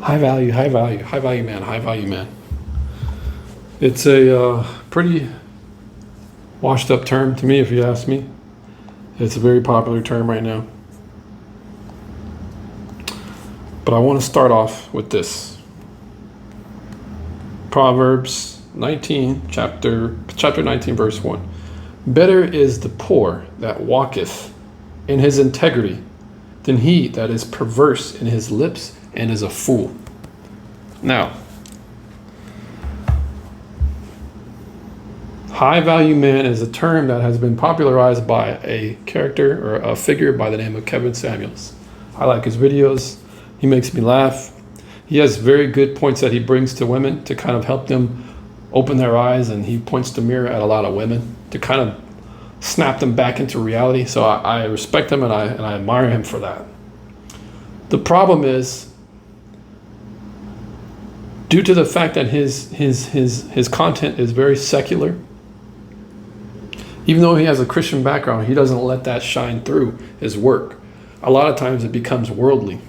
High value, high value, high value man, high value man. It's a pretty washed up term to me, if you ask me. It's a very popular term right now. But I want to start off with this. Proverbs 19, chapter 19, verse 1. Better is the poor that walketh in his integrity than he that is perverse in his lips and is a fool. Now, high value man is a term that has been popularized by a character or a figure by the name of Kevin Samuels. I like his videos. He makes me laugh. He has very good points that he brings to women to kind of help them open their eyes, and he points the mirror at a lot of women to kind of snap them back into reality. So I respect him and I admire him for that. The problem is, due to the fact that his content is very secular, even though he has a Christian background, he doesn't let that shine through his work. A lot of times it becomes worldly.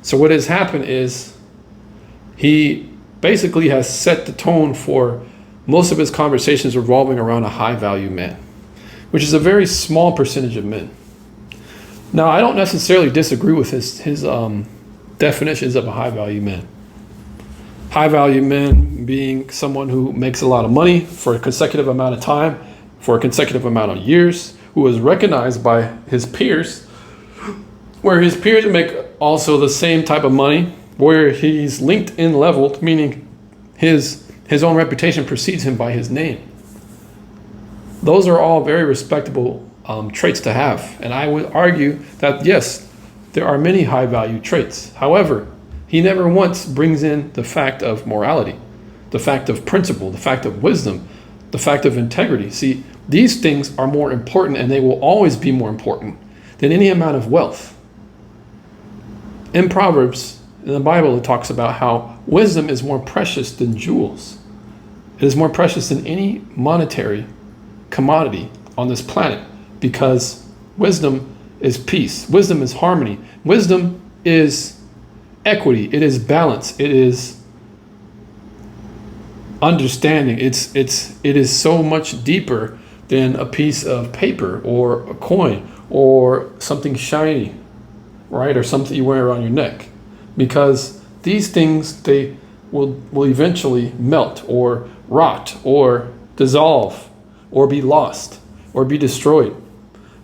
So what has happened is he basically has set the tone for most of his conversations revolving around a high value man, which is a very small percentage of men. Now, I don't necessarily disagree with his definitions of a high value man. High value man being someone who makes a lot of money for a consecutive amount of time, for a consecutive amount of years, who is recognized by his peers, where his peers make also the same type of money, where he's LinkedIn leveled, meaning his own reputation precedes him by his name. Those are all very respectable traits to have. And I would argue that, yes, there are many high value traits. However, he never once brings in the fact of morality, the fact of principle, the fact of wisdom, the fact of integrity. See, these things are more important, and they will always be more important than any amount of wealth. In Proverbs, in the Bible, it talks about how wisdom is more precious than jewels. It is more precious than any monetary commodity on this planet, because wisdom is peace. Wisdom is harmony. Wisdom is equity. It is balance. It is understanding. It is so much deeper than a piece of paper or a coin or something shiny, right? Or something you wear around your neck. Because these things, they will eventually melt or rot or dissolve or be lost or be destroyed.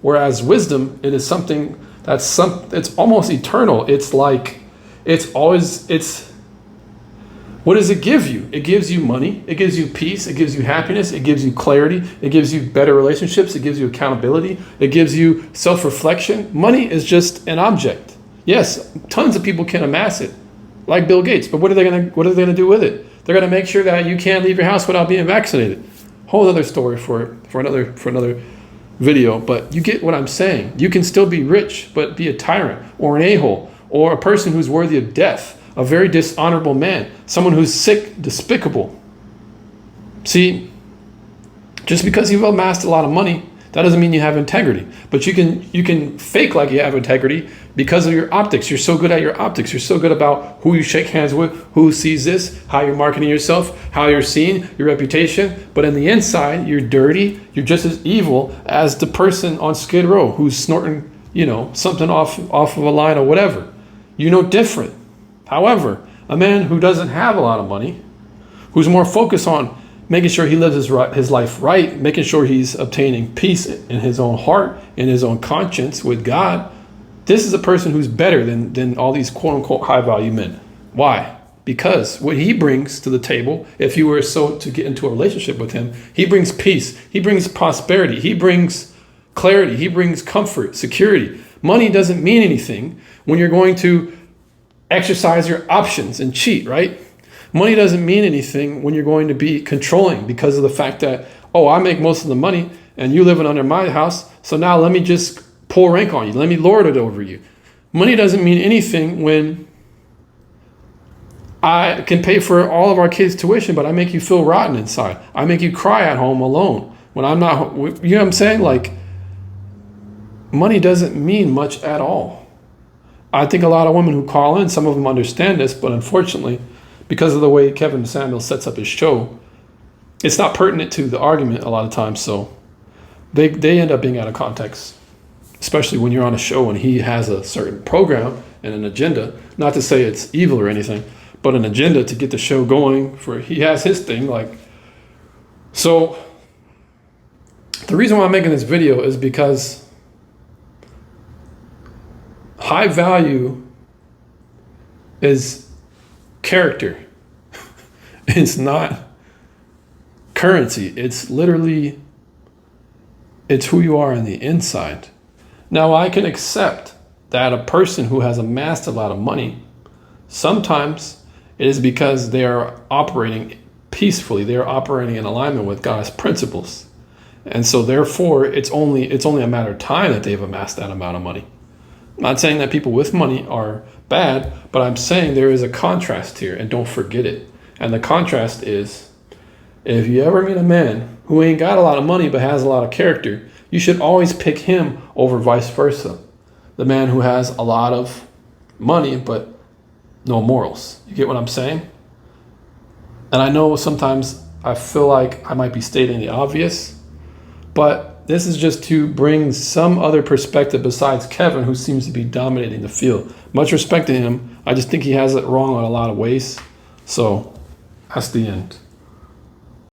Whereas wisdom, it is something it's almost eternal. It's like, what does it give you? It gives you money, it gives you peace, it gives you happiness, it gives you clarity, it gives you better relationships, it gives you accountability, it gives you self-reflection. Money is just an object. Yes, tons of people can amass it, like Bill Gates, but what are they gonna do with it? They're gonna make sure that you can't leave your house without being vaccinated. Whole other story for another video, but you get what I'm saying. You can still be rich, but be a tyrant or an a-hole or a person who's worthy of death. A very dishonorable man, someone who's sick, despicable. See, just because you've amassed a lot of money, that doesn't mean you have integrity. But you can fake like you have integrity because of your optics. You're so good at your optics. You're so good about who you shake hands with, who sees this, how you're marketing yourself, how you're seen, your reputation. But on the inside, you're dirty. You're just as evil as the person on Skid Row who's snorting, something off of a line or whatever. You're no different. However, a man who doesn't have a lot of money, who's more focused on making sure he lives his life right, making sure he's obtaining peace in his own heart, in his own conscience with God, this is a person who's better than all these quote-unquote high-value men. Why? Because what he brings to the table, if you were to get into a relationship with him, he brings peace, he brings prosperity, he brings clarity, he brings comfort, security. Money doesn't mean anything when you're going to exercise your options and cheat, right? Money doesn't mean anything when you're going to be controlling because of the fact that, I make most of the money and you living under my house, so now let me just pull rank on you. Let me lord it over you. Money doesn't mean anything when I can pay for all of our kids' tuition, but I make you feel rotten inside. I make you cry at home alone when I'm not, you know what I'm saying? Like, money doesn't mean much at all. I think a lot of women who call in, some of them understand this, but unfortunately, because of the way Kevin Samuel sets up his show, it's not pertinent to the argument a lot of times. So they end up being out of context, especially when you're on a show and he has a certain program and an agenda. Not to say it's evil or anything, but an agenda to get the show going. He has his thing. So the reason why I'm making this video is because high value is character. It's not currency. It's literally, it's who you are on the inside. Now, I can accept that a person who has amassed a lot of money, sometimes it is because they are operating peacefully. They are operating in alignment with God's principles. And so therefore, it's only a matter of time that they've amassed that amount of money. I'm not saying that people with money are bad, but I'm saying there is a contrast here, and don't forget it. And the contrast is, if you ever meet a man who ain't got a lot of money but has a lot of character, you should always pick him over vice versa. The man who has a lot of money but no morals. You get what I'm saying? And I know sometimes I feel like I might be stating the obvious, but this is just to bring some other perspective besides Kevin, who seems to be dominating the field. Much respect to him. I just think he has it wrong on a lot of ways. So that's the end.